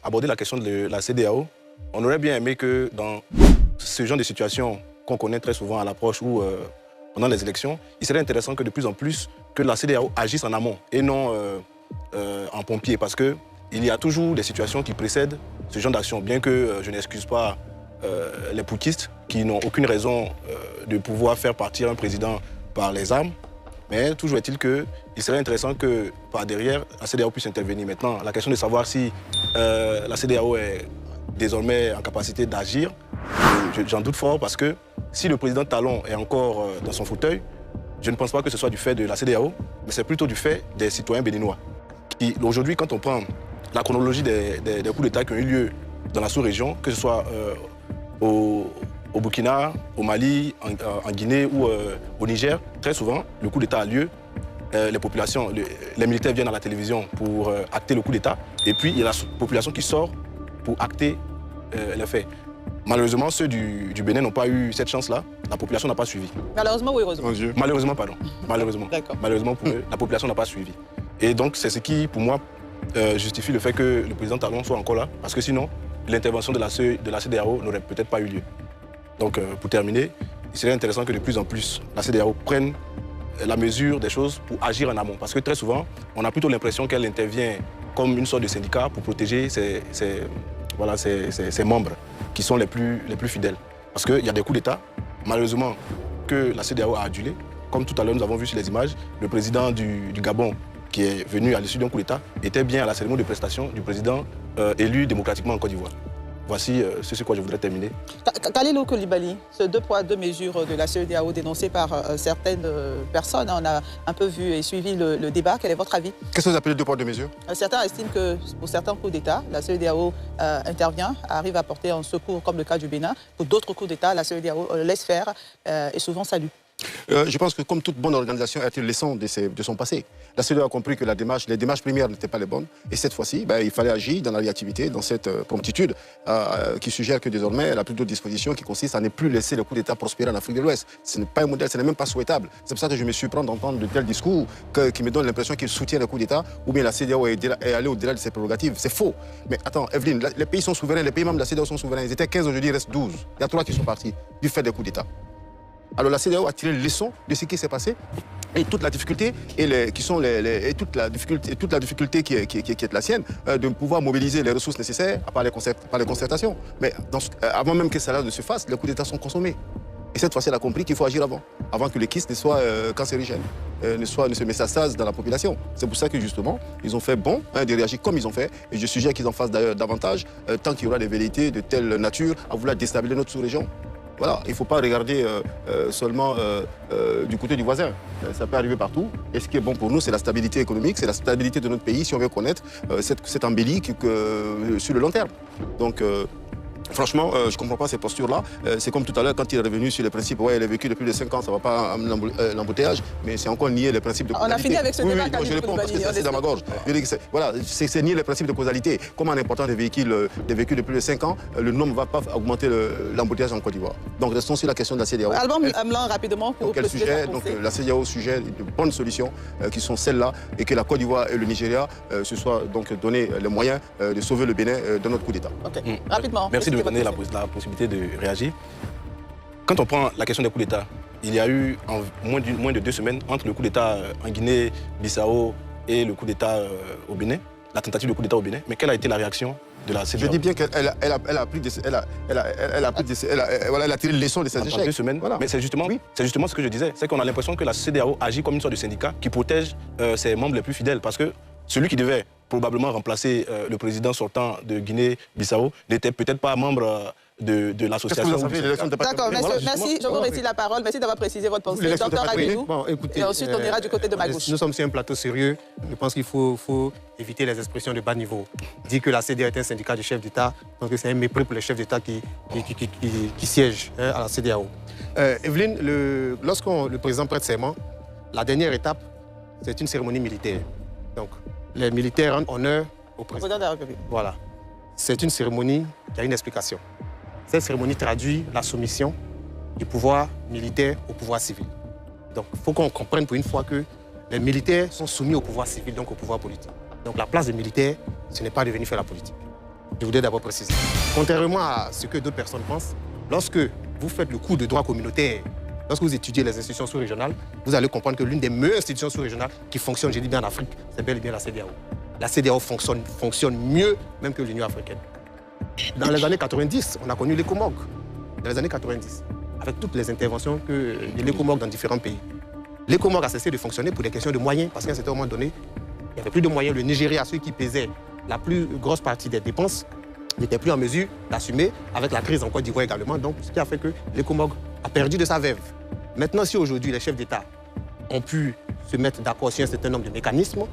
aborder la question de la CEDEAO, on aurait bien aimé que dans ce genre de situation qu'on connaît très souvent à l'approche ou pendant les élections, il serait intéressant que de plus en plus que la CEDEAO agisse en amont et non en pompier, parce qu'il y a toujours des situations qui précèdent ce genre d'action, bien que je n'excuse pas les poutistes qui n'ont aucune raison de pouvoir faire partir un président par les armes, mais toujours est-il qu'il serait intéressant que par derrière, la CEDEAO puisse intervenir. Maintenant, la question de savoir si la CEDEAO est désormais en capacité d'agir, j'en doute fort, parce que si le président Talon est encore dans son fauteuil, je ne pense pas que ce soit du fait de la CEDEAO, mais c'est plutôt du fait des citoyens béninois. Aujourd'hui, quand on prend la chronologie des coups d'État qui ont eu lieu dans la sous-région, que ce soit au Burkina, au Mali, en Guinée ou au Niger, très souvent, le coup d'État a lieu, les militaires viennent à la télévision pour acter le coup d'État, et puis il y a la population qui sort pour acter les faits. Malheureusement, ceux du Bénin n'ont pas eu cette chance-là. La population n'a pas suivi. Malheureusement ou heureusement? Malheureusement, pardon. Malheureusement. Malheureusement pour eux, la population n'a pas suivi. Et donc, c'est ce qui, pour moi, justifie le fait que le président Talon soit encore là. Parce que sinon, l'intervention de la CEDEAO n'aurait peut-être pas eu lieu. Donc, pour terminer, il serait intéressant que de plus en plus, la CEDEAO prenne la mesure des choses pour agir en amont. Parce que très souvent, on a plutôt l'impression qu'elle intervient comme une sorte de syndicat pour protéger ses membres qui sont les plus fidèles. Parce qu'il y a des coups d'État, malheureusement, que la CEDEAO a adulé. Comme tout à l'heure, nous avons vu sur les images, le président du Gabon, qui est venu à l'issue d'un coup d'État, était bien à la cérémonie de prestation du président élu démocratiquement en Côte d'Ivoire. Voici ce sur quoi je voudrais terminer. Kalilou Koulibaly, ce 2 poids 2 mesures de la CEDEAO dénoncé par certaines personnes, on a un peu vu et suivi le débat. Quel est votre avis? Qu'est-ce que vous appelez 2 poids 2 mesures? Certains estiment que pour certains coups d'État, la CEDEAO intervient, arrive à porter un secours, comme le cas du Bénin. Pour d'autres coups d'État, la CEDEAO laisse faire et souvent salue. Je pense que comme toute bonne organisation a tiré leçon de son passé. La CEDEAO a compris que les démarches premières n'étaient pas les bonnes. Et cette fois-ci, il fallait agir dans la réactivité, dans cette promptitude qui suggère que désormais, elle a plus d'autres dispositions qui consistent à ne plus laisser le coup d'État prospérer en Afrique de l'Ouest. Ce n'est pas un modèle, ce n'est même pas souhaitable. C'est pour ça que je me surprends d'entendre de tels discours qui me donnent l'impression qu'il soutient le coup d'État ou bien la CEDEAO est allée au-delà de ses prérogatives. C'est faux. Mais attends, Evelyne, les pays sont souverains, les pays membres de la CEDEAO sont souverains. Ils étaient 15, aujourd'hui il reste 12. Il y a 3 qui sont partis du fait des coups d'État. Alors la CEDEAO a tiré les leçons de ce qui s'est passé et toute la difficulté toute la difficulté qui est la sienne de pouvoir mobiliser les ressources nécessaires par les concertations. Mais avant même que cela ne se fasse, les coups d'État sont consommés. Et cette fois-ci, elle a compris qu'il faut agir avant que les kystes ne soient cancérigènes, ne se métastasent dans la population. C'est pour ça que justement, ils ont fait bon de réagir comme ils ont fait. Et je suggère qu'ils en fassent d'ailleurs davantage tant qu'il y aura des velléités de telle nature à vouloir déstabiliser notre sous-région. Voilà, il ne faut pas regarder seulement du côté du voisin. Ça peut arriver partout. Et ce qui est bon pour nous, c'est la stabilité économique, c'est la stabilité de notre pays si on veut connaître cette embellie sur le long terme. Donc, franchement, je ne comprends pas ces postures-là. C'est comme tout à l'heure, quand il est revenu sur les principes, ouais, il a vécu depuis 5 ans, ça ne va pas l'embouteillage, mais c'est encore nier les principes de causalité. On a fini avec ce débat. Oui, je réponds parce que c'est dans ma gorge. Voilà, c'est nier les principes de causalité. Comme en important des véhicules de plus de 5 ans, le nombre ne va pas augmenter l'embouteillage en Côte d'Ivoire. Donc restons sur la question de la CEDEAO. Alban Amlan, rapidement, pour quel sujet? Donc la CEDEAO suggère de bonnes solutions qui sont celles-là et que la Côte d'Ivoire et le Nigeria se soient donc donné les moyens de sauver le Bénin de notre coup d'État. Rapidement. Merci de me donner la possibilité de réagir. Quand on prend la question des coups d'État, il y a eu en moins de 2 semaines entre le coup d'État en Guinée-Bissau et le coup d'État au Bénin, la tentative de coup d'État au Bénin. Mais quelle a été la réaction de la CEDEAO? Je dis bien qu'elle a tiré les leçons de ces échecs. 2 semaines. Voilà. Mais c'est justement ce que je disais. C'est qu'on a l'impression que la CEDEAO agit comme une sorte de syndicat qui protège ses membres les plus fidèles. Parce que celui qui devait probablement remplacer le président sortant de Guinée-Bissau n'était peut-être pas membre de l'association. D'accord, merci. Je vous remercie la parole. Merci d'avoir précisé votre pensée. Docteur Abidou. Bon, écoutez, et ensuite, on ira du côté de ma gauche. Nous sommes sur un plateau sérieux. Je pense qu'il faut éviter les expressions de bas niveau. Dire que la CEDEAO est un syndicat de chefs d'État, je pense que c'est un mépris pour les chefs d'État qui siègent à la CEDEAO. Evelyne, lorsque le président prête serment, la dernière étape, c'est une cérémonie militaire. Donc, les militaires rendent honneur au président de la République. Voilà. C'est une cérémonie qui a une explication. Cette cérémonie traduit la soumission du pouvoir militaire au pouvoir civil. Donc, il faut qu'on comprenne pour une fois que les militaires sont soumis au pouvoir civil, donc au pouvoir politique. Donc, la place des militaires, ce n'est pas de venir faire la politique. Je voudrais d'abord préciser. Contrairement à ce que d'autres personnes pensent, lorsque vous faites le cours de droit communautaire, lorsque vous étudiez les institutions sous-régionales, vous allez comprendre que l'une des meilleures institutions sous-régionales qui fonctionne, je dis bien en Afrique, c'est bel et bien la CEDEAO. La CEDEAO fonctionne mieux même que l'Union africaine. Dans les années 90, on a connu l'ECOMOG. Dans les années 90, avec toutes les interventions de l'ECOMOG dans différents pays. L'ECOMOG a cessé de fonctionner pour des questions de moyens, parce qu'à un certain moment donné, il n'y avait plus de moyens. Le Nigeria, celui qui pesait la plus grosse partie des dépenses, n'était plus en mesure d'assumer, avec la crise en Côte d'Ivoire également. Donc, ce qui a fait que l'ECOMOG a perdu de sa veuve. Maintenant, si aujourd'hui les chefs d'État ont pu se mettre d'accord sur un certain nombre de mécanismes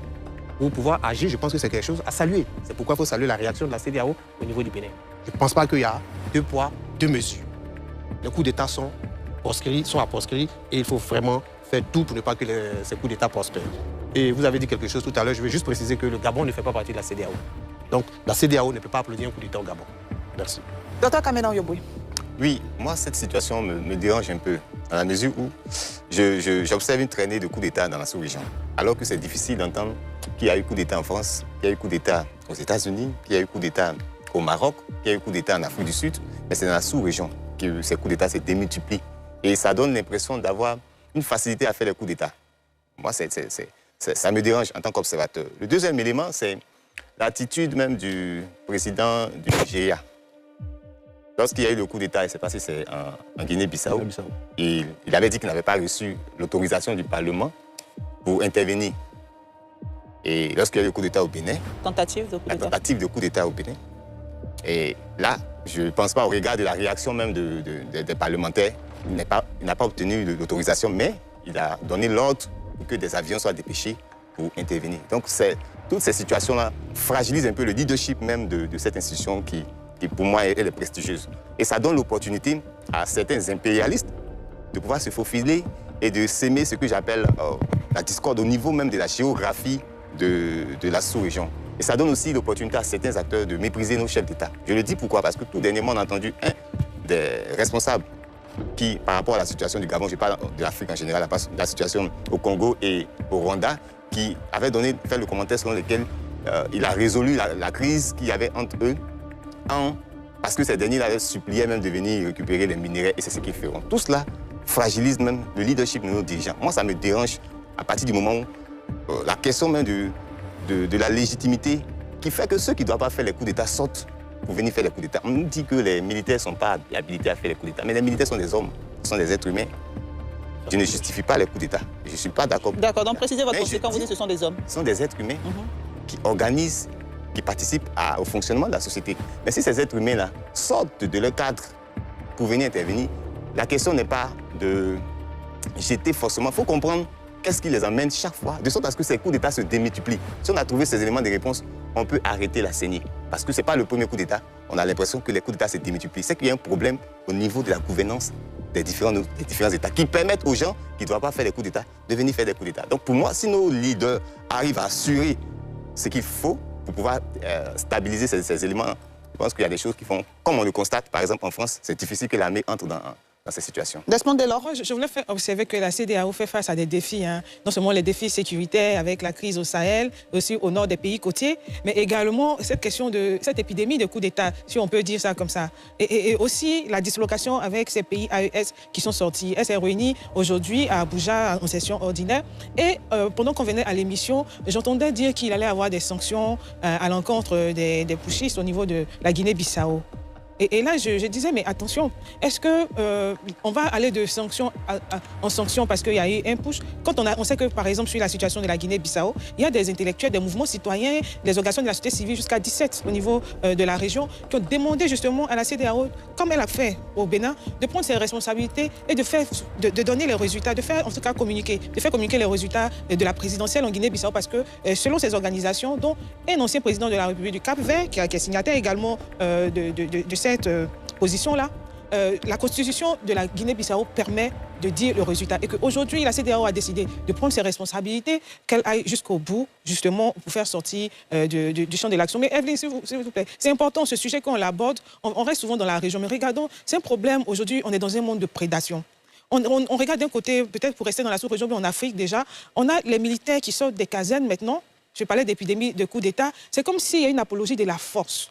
pour pouvoir agir, je pense que c'est quelque chose à saluer. C'est pourquoi il faut saluer la réaction de la CEDEAO au niveau du Bénin. Je ne pense pas qu'il y a deux poids, deux mesures. Les coups d'État sont à proscrire et il faut vraiment faire tout pour ne pas que ces coups d'État prospèrent. Et vous avez dit quelque chose tout à l'heure, je vais juste préciser que le Gabon ne fait pas partie de la CEDEAO. Donc la CEDEAO ne peut pas applaudir un coup d'État au Gabon. Merci. Dr Kamenan Yoboué. Oui, moi, cette situation me dérange un peu, dans la mesure où j'observe une traînée de coups d'État dans la sous-région. Alors que c'est difficile d'entendre qu'il y a eu coup d'État en France, qu'il y a eu coup d'État aux États-Unis, qu'il y a eu coup d'État au Maroc, qu'il y a eu coup d'État en Afrique du Sud. Mais c'est dans la sous-région que ces coups d'État se démultiplient. Et ça donne l'impression d'avoir une facilité à faire les coups d'État. Moi, ça me dérange en tant qu'observateur. Le deuxième élément, c'est l'attitude même du président du Nigeria. Lorsqu'il y a eu le coup d'État, il s'est passé en Guinée-Bissau, il avait dit qu'il n'avait pas reçu l'autorisation du Parlement pour intervenir. Et lorsqu'il y a eu le coup d'État au Bénin, la tentative de coup d'État au Bénin, et là, je ne pense pas au regard de la réaction même des parlementaires, il n'a pas obtenu l'autorisation, mais il a donné l'ordre pour que des avions soient dépêchés pour intervenir. Donc toutes ces situations-là fragilisent un peu le leadership même de cette institution qui pour moi, elle est prestigieuse. Et ça donne l'opportunité à certains impérialistes de pouvoir se faufiler et de s'aimer ce que j'appelle la discorde au niveau même de la géographie de la sous-région. Et ça donne aussi l'opportunité à certains acteurs de mépriser nos chefs d'État. Je le dis pourquoi? Parce que tout dernièrement, on a entendu un des responsables qui, par rapport à la situation du Gabon, je parle de l'Afrique en général, la situation au Congo et au Rwanda, qui avait fait le commentaire selon lequel il a résolu la crise qu'il y avait entre eux parce que ces derniers avaient supplié même de venir récupérer les minéraux et c'est ce qu'ils feront. Tout cela fragilise même le leadership de nos dirigeants. Moi, ça me dérange à partir du moment où la question même de la légitimité qui fait que ceux qui ne doivent pas faire les coups d'État sortent pour venir faire les coups d'État. On nous dit que les militaires ne sont pas habilités à faire les coups d'État, mais les militaires sont des hommes, ce sont des êtres humains. Je ne justifie pas les coups d'État. Je ne suis pas d'accord. D'accord, donc précisez votre pensée quand vous dites que ce sont des hommes. Ce sont des êtres humains qui organisent, qui participent au fonctionnement de la société. Mais si ces êtres humains-là sortent de leur cadre pour venir intervenir, la question n'est pas de jeter forcément. Il faut comprendre qu'est-ce qui les amène chaque fois, de sorte à ce que ces coups d'État se démultiplient. Si on a trouvé ces éléments de réponse, on peut arrêter la saignée. Parce que ce n'est pas le premier coup d'État. On a l'impression que les coups d'État se démultiplient. C'est qu'il y a un problème au niveau de la gouvernance des différents États qui permettent aux gens qui ne doivent pas faire des coups d'État de venir faire des coups d'État. Donc pour moi, si nos leaders arrivent à assurer ce qu'il faut pour pouvoir stabiliser ces éléments, je pense qu'il y a des choses qui font, comme on le constate, par exemple en France, c'est difficile que l'armée entre dans ces situations. Desmond Delors. Je voulais faire observer que la CEDEAO fait face à des défis, non seulement les défis sécuritaires avec la crise au Sahel, aussi au nord des pays côtiers, mais également cette question de cette épidémie de coup d'État, si on peut dire ça comme ça. Et aussi la dislocation avec ces pays AES qui sont sortis. Elle s'est réunie aujourd'hui à Abuja en session ordinaire. Et pendant qu'on venait à l'émission, j'entendais dire qu'il allait avoir des sanctions à l'encontre des putschistes au niveau de la Guinée-Bissau. Et là, je disais, mais attention, est-ce qu'on va aller de sanction en sanction parce qu'il y a eu un push? Quand on sait que, par exemple, sur la situation de la Guinée-Bissau, il y a des intellectuels, des mouvements citoyens, des organisations de la société civile, jusqu'à 17 au niveau de la région, qui ont demandé justement à la CEDEAO, comme elle a fait au Bénin, de prendre ses responsabilités et de donner les résultats, de faire en tout cas communiquer les résultats de la présidentielle en Guinée-Bissau, parce que selon ces organisations, dont un ancien président de la République du Cap-Vert, qui est signataire également de cette position-là, la constitution de la Guinée-Bissau permet de dire le résultat. Et qu'aujourd'hui, la CEDEAO a décidé de prendre ses responsabilités, qu'elle aille jusqu'au bout, justement, pour faire sortir du champ de l'action. Mais Evelyne, s'il vous plaît, c'est important, ce sujet, quand on l'aborde, on reste souvent dans la région. Mais regardons, c'est un problème, aujourd'hui, on est dans un monde de prédation. On regarde d'un côté, peut-être pour rester dans la sous-région, mais en Afrique déjà, on a les militaires qui sortent des casernes maintenant. Je parlais d'épidémie, de coup d'État. C'est comme s'il y a une apologie de la force.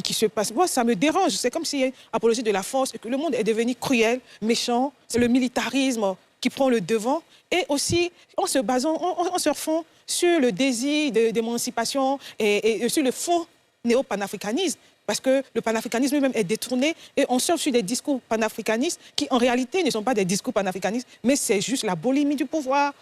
qui se passe. Moi, ça me dérange. C'est comme si apologie de la force et que le monde est devenu cruel, méchant. C'est le militarisme qui prend le devant. Et aussi, en se basant, en surfant sur le désir d'émancipation et sur le faux néo-panafricanisme. Parce que le panafricanisme lui-même est détourné et on surfe sur des discours panafricanistes qui, en réalité, ne sont pas des discours panafricanistes, mais c'est juste la boulimie du pouvoir.